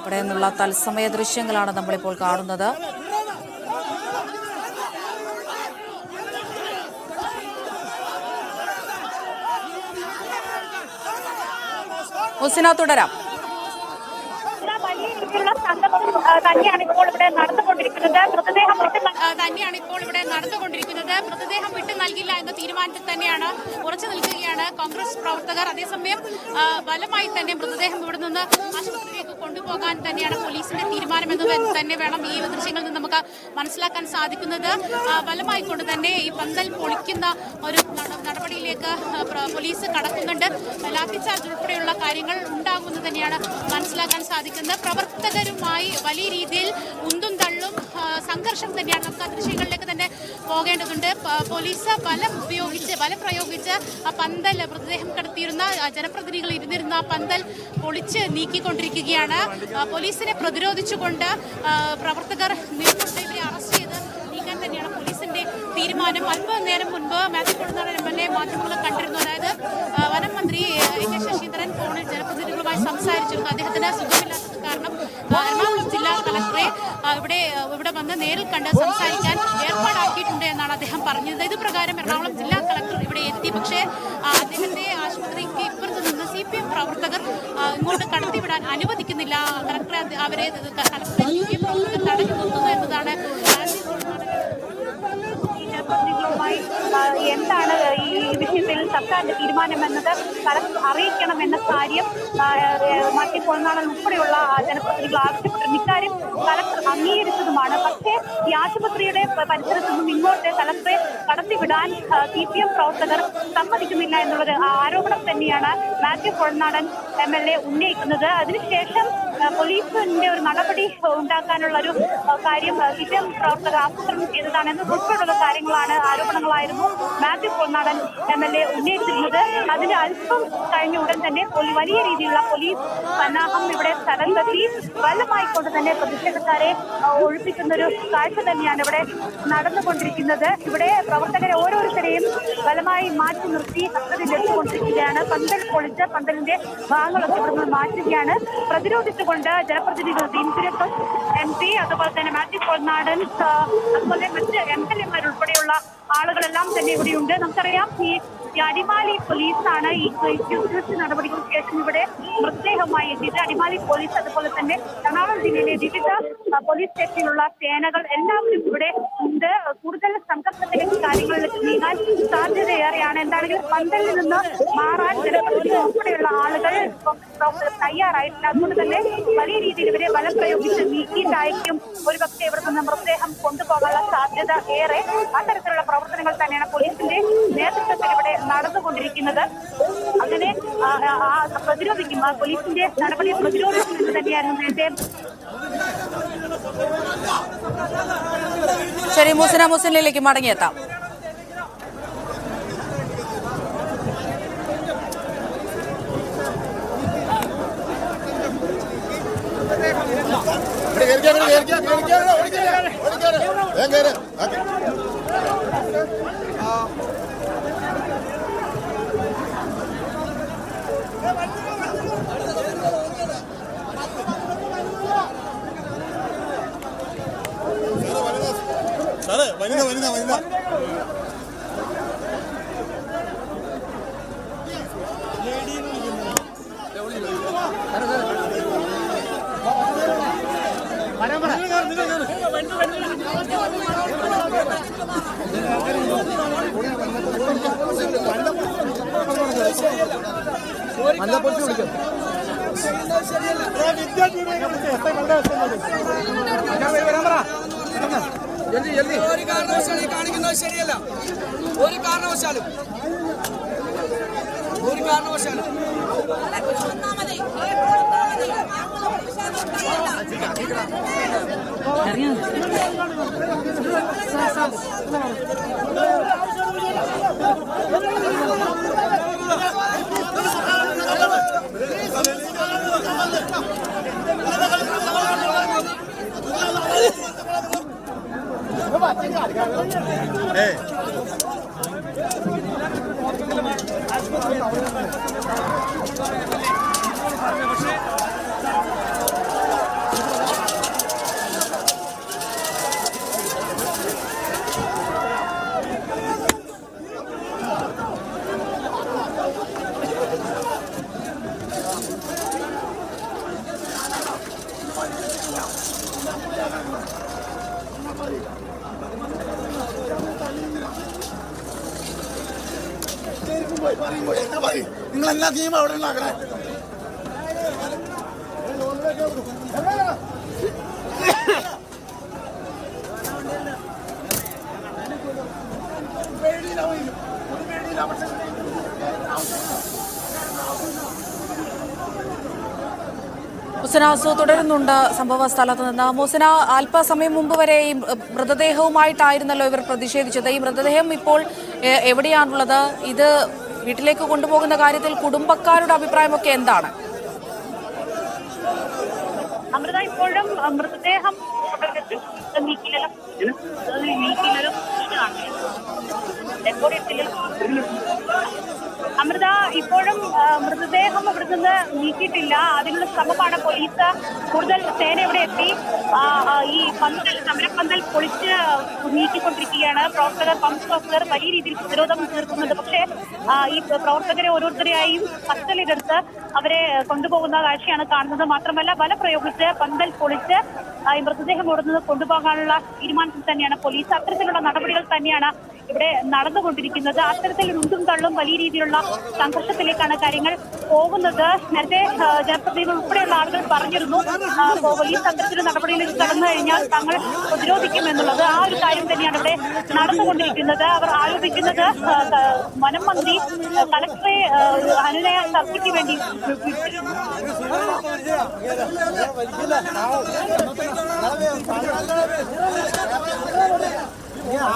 ഇവിടെ നിന്നുള്ള തത്സമയ ദൃശ്യങ്ങളാണ് നമ്മളിപ്പോൾ കാണുന്നത്. മുസിന, തുടരാം. തന്നെയാണ് ഇപ്പോൾ ഇവിടെ നടന്നുകൊണ്ടിരിക്കുന്നത്. മൃതദേഹം വിട്ടു നൽകില്ല എന്ന തീരുമാനത്തിൽ തന്നെയാണ് ഉറച്ചു നിൽക്കുകയാണ് കോൺഗ്രസ് പ്രവർത്തകർ. അതേസമയം ബലമായി തന്നെ മൃതദേഹം ഇവിടെ നിന്ന് ആശുപത്രിയിലേക്ക് കൊണ്ടുപോകാൻ തന്നെയാണ് പോലീസിന്റെ തീരുമാനമെന്ന് തന്നെ വേണം ഈ ദൃശ്യങ്ങളിൽ നിന്ന് നമുക്ക് മനസ്സിലാക്കാൻ സാധിക്കുന്നത്. ബലമായി കൊണ്ട് തന്നെ ഈ പന്തൽ പൊളിക്കുന്ന ഒരു നടപടിയിലേക്ക് പോലീസ് കടക്കുന്നുണ്ട്. ലാത്തിച്ചാർജ് ഉൾപ്പെടെയുള്ള കാര്യങ്ങൾ ഉണ്ടാകുമെന്ന് തന്നെയാണ് മനസ്സിലാക്കാൻ സാധിക്കുന്നത്. പ്രവർത്തകരുമായി വലിയ രീതിയിൽ ഉന്തും തള്ളും സംഘർഷം തന്നെയാണ്. നമുക്ക് ആ ദൃശ്യങ്ങളിലേക്ക് തന്നെ പോകേണ്ടതുണ്ട്. പോലീസ് ബലം പ്രയോഗിച്ച് ആ പന്തൽ, മൃതദേഹം കടത്തിയിരുന്ന ജനപ്രതിനിധികൾ ഇരുന്നിരുന്ന ആ പന്തൽ പൊളിച്ച് നീക്കിക്കൊണ്ടിരിക്കുകയാണ്. പോലീസിനെ പ്രതിരോധിച്ചുകൊണ്ട് പ്രവർത്തകർ ഇവരെ അറസ്റ്റ് ചെയ്ത് നീക്കാൻ തന്നെയാണ് പോലീസിന്റെ തീരുമാനം. അല്പനേരം മുൻപ് മാത്യു കൊഴുന്താടൻ MLA മാധ്യമങ്ങളെ കണ്ടിരുന്നു. അതായത് വനം മന്ത്രി A.K. ശശീന്ദ്രൻ ഫോണിൽ ജനപ്രതിനിധികളുമായി സംസാരിച്ചിരുന്നു. അദ്ദേഹത്തിന് സുഖമില്ലാത്തത് കാരണം എറണാകുളം ജില്ലാ കളക്ടറെ ഇവിടെ വന്ന് നേരിൽ കണ്ട് സംസാരിക്കാൻ ഏർപ്പാടാക്കിയിട്ടുണ്ട് എന്നാണ് അദ്ദേഹം പറഞ്ഞത്. ഇത് പ്രകാരം എറണാകുളം ജില്ലാ കളക്ടർ ഇവിടെ എത്തി. പക്ഷേ അദ്ദേഹത്തെ ആശുപത്രിക്ക് ഇപ്പുറത്ത് നിന്ന് CPM പ്രവർത്തകർ ഇങ്ങോട്ട് കടത്തിവിടാൻ അനുവദിക്കുന്നില്ല. കളക്ടറെ അവരെ CPM പ്രവർത്തകർ തടഞ്ഞു നിർത്തുന്നു എന്നതാണ്. എന്താണ് ഈ വിഷയത്തിൽ സർക്കാരിന്റെ തീരുമാനമെന്നത് കളക്ടർ അറിയിക്കണമെന്ന കാര്യം മാത്യു കൊഴുന്താടൻ ഉൾപ്പെടെയുള്ള ജനപ്രതിനിധികൾ ആവശ്യപ്പെട്ടിരുന്നു. ഇക്കാര്യം കളക്ടർ അംഗീകരിച്ചതുമാണ്. പക്ഷേ ഈ ആശുപത്രിയുടെ പരിസരത്ത് നിന്നും ഇങ്ങോട്ട് കളക്ടറെ കടത്തിവിടാൻ CPM പ്രവർത്തകർ സമ്മതിക്കുന്നില്ല എന്നുള്ളത് ആരോപണം തന്നെയാണ് മാത്യു കൊഴുന്താടൻ MLA ഉന്നയിക്കുന്നത്. അതിനുശേഷം പോലീസിന്റെ ഒരു നടപടി ഉണ്ടാക്കാനുള്ള ഒരു കാര്യം CPM പ്രവർത്തകർ ആസൂത്രണം ചെയ്തതാണെന്ന് ഉൾപ്പെടെയുള്ള കാര്യങ്ങളാണ്, ആരോപണങ്ങളായിരുന്നു മാത്യു കൊഴുന്താടൻ MLA ഉന്നയിച്ചിരുന്നത്. അതിന് അല്പം കഴിഞ്ഞ ഉടൻ തന്നെ വലിയ രീതിയിലുള്ള പോലീസ് സന്നാഹം ഇവിടെ സ്ഥലത്തെത്തി ബലമായിക്കൊണ്ട് തന്നെ പ്രതിഷേധക്കാരെ ഒഴിപ്പിക്കുന്ന ഒരു കാഴ്ച തന്നെയാണ് ഇവിടെ നടന്നുകൊണ്ടിരിക്കുന്നത്. ഇവിടെ പ്രവർത്തകരെ ഓരോരുത്തരെയും ബലമായി മാറ്റി നിർത്തി കസ്റ്റഡിയിലെത്തിക്കൊണ്ടിരിക്കുകയാണ്. പന്തൽ പൊളിച്ച് പന്തലിന്റെ ഭാഗങ്ങളൊക്കെ ഇവിടുന്ന് മാറ്റുകയാണ്. പ്രതിരോധിച്ചുകൊണ്ട് ജനപ്രതിനിധികൾ MP, അതുപോലെ തന്നെ മാത്യു കൊഴുന്താടൻ, അതുപോലെ മറ്റ് MLA-മാരുൾപ്പെടെയുള്ള ആളുകളെല്ലാം തന്നെ ഇവിടെയുണ്ട്. നമുക്കറിയാം ഈ അടിമാലി പോലീസാണ് ഈ നടപടികൾക്ക് ശേഷം ഇവിടെ മൃതദേഹമായി എത്തിയത്. അടിമാലി പോലീസ്, അതുപോലെ തന്നെ എറണാകുളം ജില്ലയിലെ വിവിധ പോലീസ് സ്റ്റേഷനിലുള്ള സേനകൾ എല്ലാവരും ഇവിടെ ഉണ്ട്. കൂടുതൽ സംഘർഷത്തിലേക്ക് കാര്യങ്ങളിലേക്ക് നീങ്ങാൻ സാധ്യതയേറെയാണ്. എന്താണെങ്കിലും പന്തലിൽ നിന്ന് മാറാൻ ജനപ്രതിനിധികൾ ഉൾപ്പെടെയുള്ള ആളുകൾ തയ്യാറായിട്ടില്ല. അതുകൊണ്ട് തന്നെ വലിയ രീതിയിൽ ഇവരെ ബലം പ്രയോഗിച്ച് നീക്കിയിട്ടായിരിക്കും ഒരുപക്ഷെ ഇവിടെ നിന്ന് മൃതദേഹം കൊണ്ടുപോകാനുള്ള സാധ്യത ഏറെ. അത്തരത്തിലുള്ള പ്രവർത്തനങ്ങൾ തന്നെയാണ് പോലീസിന്റെ നേതൃത്വത്തിൽ ഇവിടെ നടന്നുകൊണ്ടിരിക്കുന്നത്. അതിനെ പ്രതിരോധിക്കും, പോലീസിന്റെ നടപടിയെ പ്രതിരോധിക്കുന്നത് തന്നെയായിരുന്നു നേരത്തെ. ശരി, മുസ്ലിലേക്ക് മടങ്ങിയെത്താം. വനിത ഒരു കാരണവശാലും കാണിക്കുന്നത് ശരിയല്ല. ഒരു കാരണവശാലും നിങ്ങൾ എല്ലാ ടീമും അവിടെ ഉണ്ടാക്കണേ. മുസനാസു തുടരുന്നുണ്ട് സംഭവ സ്ഥലത്ത് നിന്ന്. മുസന, അല്പസമയം മുമ്പ് വരെ ഈ മൃതദേഹവുമായിട്ടായിരുന്നല്ലോ ഇവർ പ്രതിഷേധിച്ചത്. ഈ മൃതദേഹം ഇപ്പോൾ എവിടെയാണുള്ളത്? ഇത് വീട്ടിലേക്ക് കൊണ്ടുപോകുന്ന കാര്യത്തിൽ കുടുംബക്കാരുടെ അഭിപ്രായമൊക്കെ എന്താണ്? അമൃത, ഇപ്പോഴും മൃതദേഹം അമൃത, ഇപ്പോഴും മൃതദേഹം ഇവിടെ നിന്ന് നീക്കിയിട്ടില്ല. അതിനുള്ള ശ്രമമാണ് പോലീസ്. കൂടുതൽ സേന ഇവിടെ എത്തി ഈ സമരപ്പന്തൽ പൊളിച്ച് നീക്കിക്കൊണ്ടിരിക്കുകയാണ്. പ്രവർത്തകർ, പമ്പ് പ്രവർത്തകർ വലിയ രീതിയിൽ പ്രതിരോധം തീർക്കുന്നുണ്ട്. പക്ഷേ ഈ പ്രവർത്തകരെ ഓരോരുത്തരെയായും കസ്റ്റഡിയിലെടുത്ത് അവരെ കൊണ്ടുപോകുന്ന കാഴ്ചയാണ് കാണുന്നത്. മാത്രമല്ല, ബലം പ്രയോഗിച്ച് പന്തൽ പൊളിച്ച് ഈ മൃതദേഹം ഇവിടെ നിന്ന് കൊണ്ടുപോകാനുള്ള തീരുമാനത്തിൽ തന്നെയാണ് പോലീസ്. അത്തരത്തിലുള്ള നടപടികൾ തന്നെയാണ് ഇവിടെ നടന്നുകൊണ്ടിരിക്കുന്നത്. അത്തരത്തിൽ ഉണ്ടും തള്ളും വലിയ രീതിയിലുള്ള സംഘർഷത്തിലേക്കാണ് കാര്യങ്ങൾ പോകുന്നത്. നേരത്തെ ജനപ്രതിനിധികൾ ഉൾപ്പെടെയുള്ള ആളുകൾ പറഞ്ഞിരുന്നു പോലീസ് അത്തരത്തിലുള്ള നടപടിയിലേക്ക് കടന്നു കഴിഞ്ഞാൽ തങ്ങൾ പ്രതിരോധിക്കുമെന്നുള്ളത്. ആ ഒരു കാര്യം തന്നെയാണ് ഇവിടെ നടന്നുകൊണ്ടിരിക്കുന്നത്. അവർ ആരോപിക്കുന്നത് വനം മന്ത്രി കലക്ടറെ അനുനയ ചർച്ചയ്ക്ക് വേണ്ടി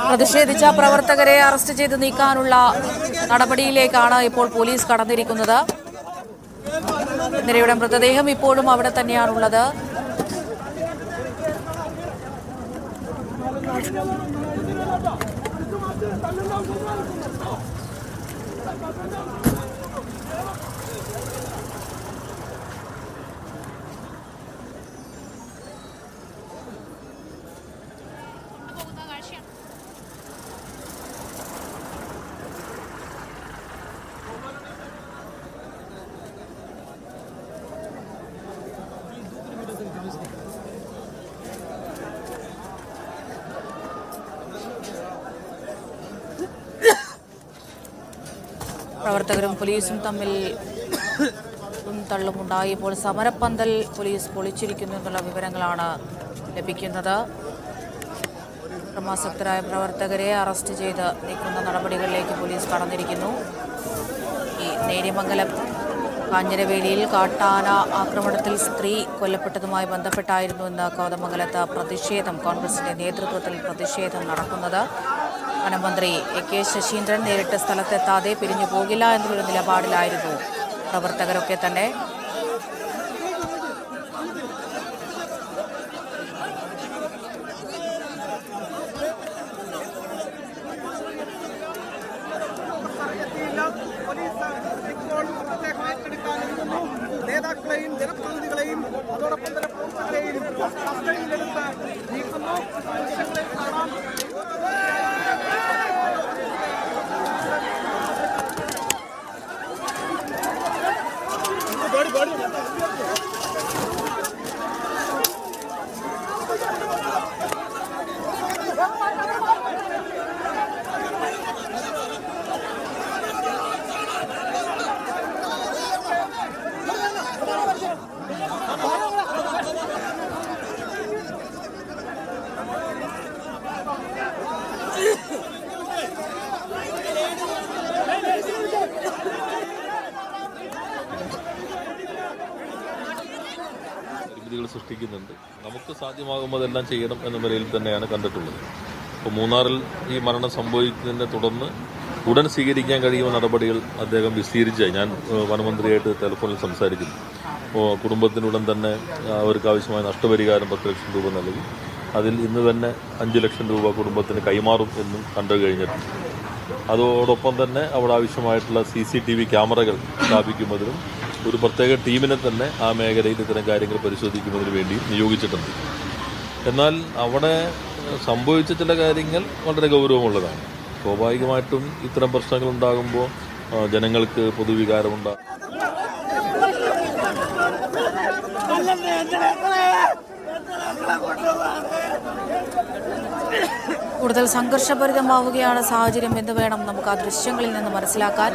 പ്രതിഷേധിച്ച പ്രവർത്തകരെ അറസ്റ്റ് ചെയ്ത് നീക്കാനുള്ള നടപടിയിലേക്കാണ് ഇപ്പോൾ പോലീസ് കടന്നിരിക്കുന്നത്. ഇന്ദിരയുടെ മൃതദേഹം ഇപ്പോഴും അവിടെ തന്നെയാണുള്ളത്. പ്രവർത്തകരും പോലീസും തമ്മിൽ തള്ളുമുണ്ടായി. ഇപ്പോൾ സമരപ്പന്തൽ പോലീസ് പൊളിച്ചിരിക്കുന്നു എന്നുള്ള വിവരങ്ങളാണ് ലഭിക്കുന്നത്. ക്രമാസക്തരായ പ്രവർത്തകരെ അറസ്റ്റ് ചെയ്ത് നീക്കുന്ന നടപടികളിലേക്ക് പോലീസ് കടന്നിരിക്കുന്നു. ഈ നേര്യമംഗലം കാഞ്ഞിരവേലിയിൽ കാട്ടാന ആക്രമണത്തിൽ സ്ത്രീ കൊല്ലപ്പെട്ടതുമായി ബന്ധപ്പെട്ടായിരുന്നു ഇന്ന് കോതമംഗലത്ത് കോൺഗ്രസിന്റെ നേതൃത്വത്തിൽ പ്രതിഷേധം നടക്കുന്നത്. വനമന്ത്രി എ.കെ. ശശീന്ദ്രൻ നേരിട്ട് സ്ഥലത്തെത്താതെ പിരിഞ്ഞു പോകില്ല എന്നുള്ളൊരു നിലപാടിലായിരുന്നു പ്രവർത്തകരൊക്കെ തന്നെ. നേതാക്കളെയും ജനപ്രതിനിധികളെയും അതോടൊപ്പം തന്നെ പ്രവർത്തകരെയും കസ്റ്റഡിയിലെടുത്ത് നീക്കുന്നു. സൃഷ്ടിക്കുന്നുണ്ട്. നമുക്ക് സാധ്യമാകുമ്പോൾ അതെല്ലാം ചെയ്യണം എന്ന നിലയിൽ തന്നെയാണ് കണ്ടിട്ടുള്ളത്. ഇപ്പോൾ മൂന്നാറിൽ ഈ മരണം സംഭവിച്ചതിനെ തുടർന്ന് ഉടൻ സ്വീകരിക്കാൻ കഴിയുന്ന നടപടികൾ അദ്ദേഹം വിശദീകരിച്ചായി. ഞാൻ വനമന്ത്രിയായിട്ട് ടെലിഫോണിൽ സംസാരിക്കുന്നു. അപ്പോൾ കുടുംബത്തിനുടൻ തന്നെ അവർക്ക് ആവശ്യമായ നഷ്ടപരിഹാരം 10 ലക്ഷം രൂപ നൽകി. അതിൽ ഇന്ന് തന്നെ 5 ലക്ഷം രൂപ കുടുംബത്തിന് കൈമാറും എന്നും കണ്ടു കഴിഞ്ഞിട്ടുണ്ട്. അതോടൊപ്പം തന്നെ അവിടെ ആവശ്യമായിട്ടുള്ള CCTV ക്യാമറകൾ സ്ഥാപിക്കുന്നതിനും ഒരു പ്രത്യേക ടീമിനെ തന്നെ ആ മേഖലയിൽ ഇത്തരം കാര്യങ്ങൾ പരിശോധിക്കുന്നതിന് വേണ്ടി നിയോഗിച്ചിട്ടുണ്ട്. എന്നാൽ അവിടെ സംഭവിച്ച ചില കാര്യങ്ങൾ വളരെ ഗൗരവമുള്ളതാണ്. സ്വാഭാവികമായിട്ടും ഇത്തരം പ്രശ്നങ്ങൾ ഉണ്ടാകുമ്പോൾ ജനങ്ങൾക്ക് പൊതുവികാരമുണ്ടാകും. കൂടുതൽ സംഘർഷഭരിതമാവുകയാണ് സാഹചര്യം എന്ന് വേണം നമുക്ക് ആ ദൃശ്യങ്ങളിൽ നിന്ന് മനസ്സിലാക്കാൻ.